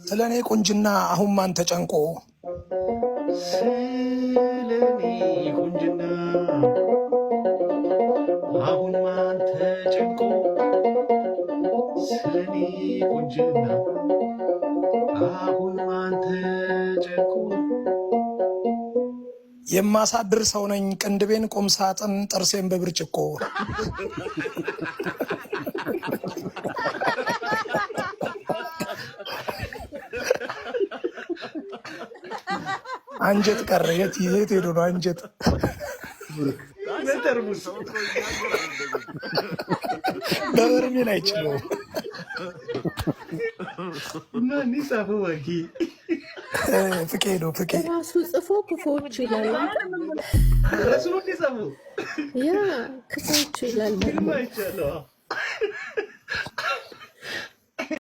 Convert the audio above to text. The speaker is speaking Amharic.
ስለኔ ቁንጅና አሁን ማን ተጨንቆ ስለኔ ቁንጅና አሁን ማን ተጨንቆ ስለኔ ቁንጅና አሁን ማን ተጨንቆ የማሳድር ሰው ነኝ ቅንድቤን ቁም ሳጥን ጥርሴን በብርጭቆ አንጀት ቀረ የት ሄዶ ነው አንጀት በበርሜል አይችልም ማን ይጻፈው ወኪ ፍቄ ነው ፍቄ ራሱ ጽፎ ክፎች ይላል ራሱ ነው ይጻፈው ያ ክፎች ይላል ፊልም አይቻለሁ